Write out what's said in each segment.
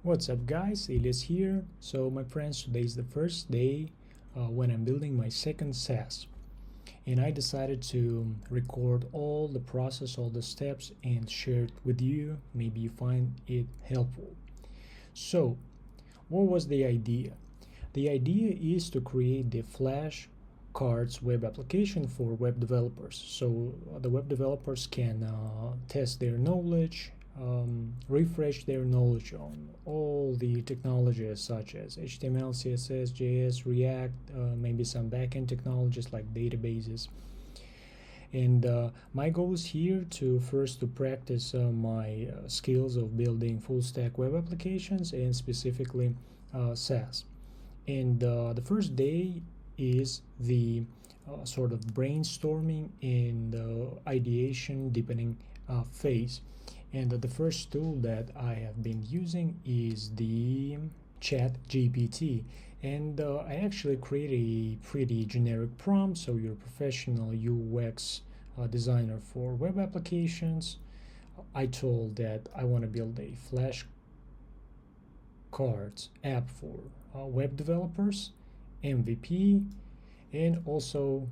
What's up guys, Elias here. So my friends, today is the first day when I'm building my second SaaS, and I decided to record all the process, all the steps, and share it with you. Maybe you find it helpful. So what was the idea? The idea is to create the Flashcards web application for web developers. So the web developers can test their knowledge, refresh their knowledge on all the technologies such as HTML, CSS, JS, React, maybe some backend technologies like databases. And my goal is here to first to practice my skills of building full stack web applications and specifically SaaS. And the first day is the sort of brainstorming and ideation deepening phase. And the first tool that I have been using is the chat GPT. And I actually create a pretty generic prompt, so you're a professional UX designer for web applications. I told that I want to build a flashcards app for web developers, MVP, and also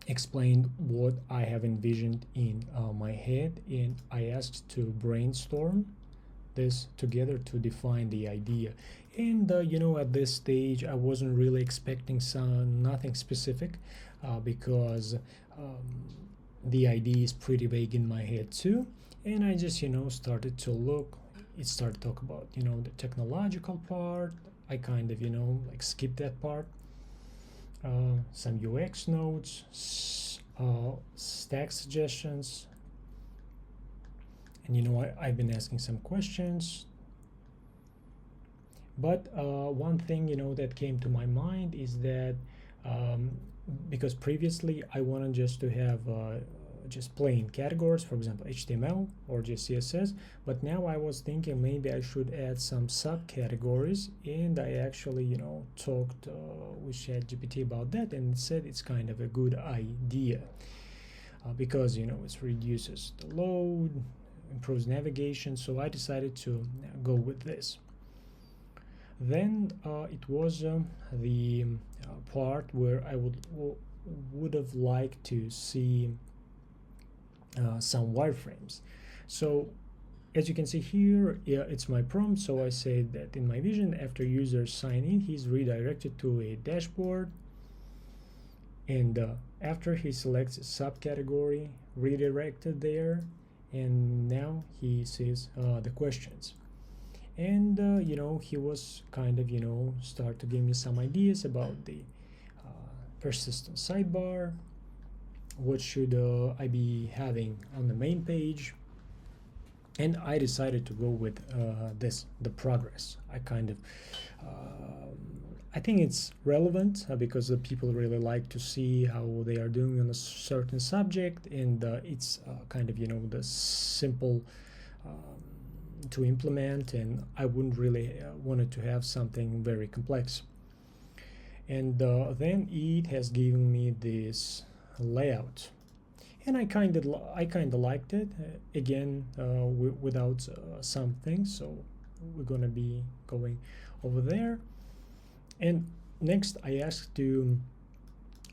explained what I have envisioned in my head, and I asked to brainstorm this together to define the idea. And at this stage I wasn't really expecting nothing specific because the idea is pretty vague in my head too. And I just started to look. It started to talk about the technological part. I kind of like skipped that part. Some UX notes, stack suggestions, and I've been asking some questions. But one thing that came to my mind is that um, because previously I wanted just to have just plain categories, for example HTML or just CSS, but now I was thinking maybe I should add some subcategories, and I actually talked with ChatGPT about that, and it said it's kind of a good idea because it reduces the load, improves navigation, so I decided to go with this. Then it was the part where I would have liked to see some wireframes. So as you can see here, it's my prompt. So I say that in my vision, after users sign in, he's redirected to a dashboard, and after he selects a subcategory, redirected there, and now he sees the questions. And he was kind of start to give me some ideas about the persistent sidebar, what should I be having on the main page, and I decided to go with the progress. I think it's relevant because the people really like to see how they are doing on a certain subject, and it's kind of the simple to implement, and I wouldn't really wanted to have something very complex. And then it has given me this layout, and I kind of liked it again without some things, so we're gonna be going over there. And next I asked to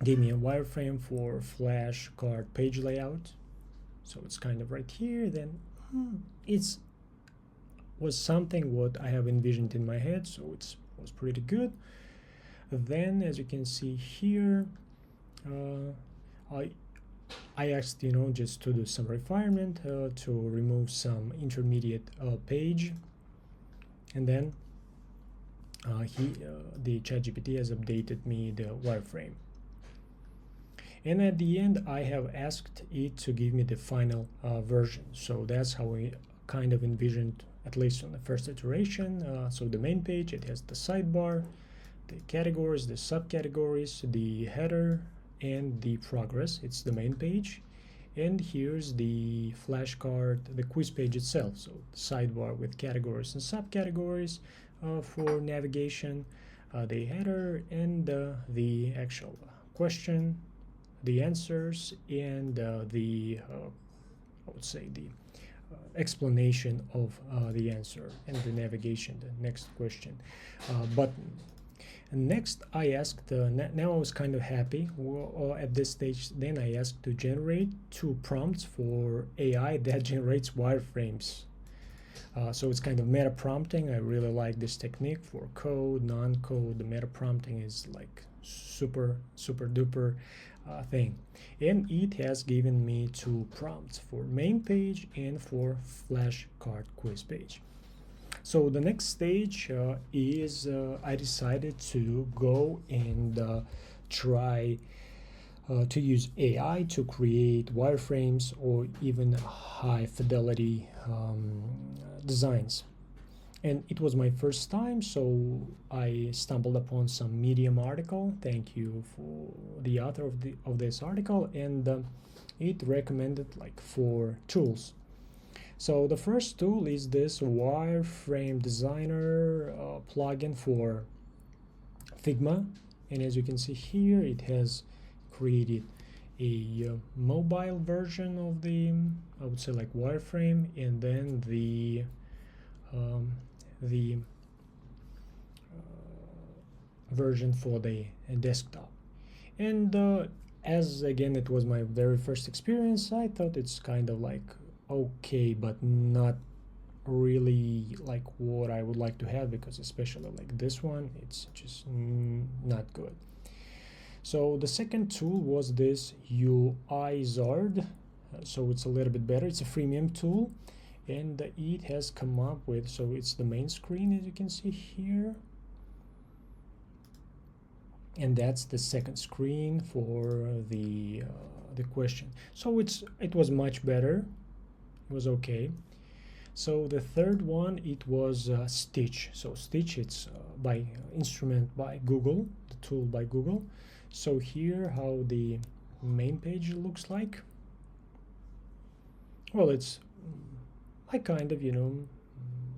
give me a wireframe for flashcard page layout, so it's kind of right here. Then it's was something what I have envisioned in my head, so it was pretty good. Then as you can see here, I asked just to do some refinement to remove some intermediate page, and then the ChatGPT has updated me the wireframe. And at the end I have asked it to give me the final version, so that's how we kind of envisioned, at least on the first iteration. So the main page, it has the sidebar, the categories, the subcategories, the header, and the progress. It's the main page. And here's the flashcard, the quiz page itself. So the sidebar with categories and subcategories for navigation, the header, and the actual question, the answers, and I would say the explanation of the answer and the navigation, the next question button. And next I asked, now I was kind of happy at this stage. Then I asked to generate 2 prompts for AI that generates wireframes. So it's kind of meta prompting. I really like this technique for code, non-code. The meta prompting is like super duper thing. And it has given me 2 prompts for main page and for flashcard quiz page. So the next stage is I decided to go and try to use AI to create wireframes or even high fidelity designs. And it was my first time, so I stumbled upon some Medium article. Thank you for the author of this article, and it recommended like 4 tools. So the first tool is this wireframe designer plugin for Figma, and as you can see here, it has created a mobile version of the, I would say, like wireframe, and then the version for the desktop. And as again it was my very first experience, I thought it's kind of like okay, but not really like what I would like to have, because especially like this one, it's just not good. So the second tool was this UIZard. So it's a little bit better. It's a freemium tool, and it has come up with, so it's the main screen as you can see here, and that's the second screen for the question. So it was much better. It was okay. So the third one, it was Stitch. So Stitch, it's by instrument by Google, the tool by Google. So here how the main page looks like. Well, it's, I kind of,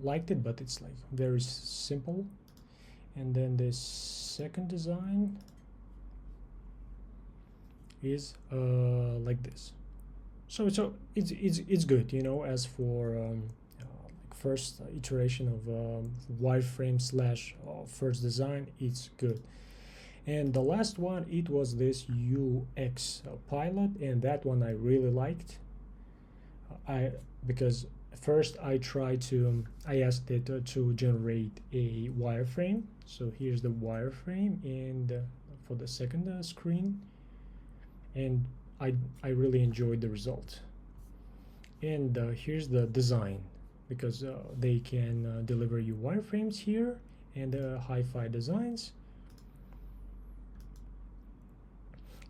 liked it, but it's like very simple. And then the second design is like this. So it's good, as for first iteration of wireframe / first design, it's good. And the last one, it was this UX pilot, and that one I really liked. Because first I asked it to generate a wireframe. So here's the wireframe, and for the second screen, and I really enjoyed the result. And here's the design, because they can deliver you wireframes here and hi-fi designs.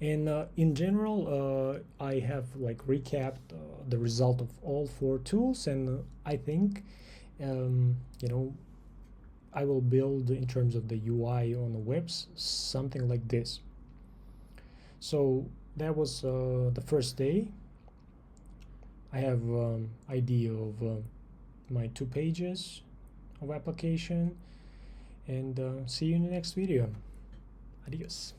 And in general, I have like recapped the result of all 4 tools, and I think I will build, in terms of the UI on the webs, something like this. So that was the first day. I have idea of my 2 pages of application, and see you in the next video. Adios.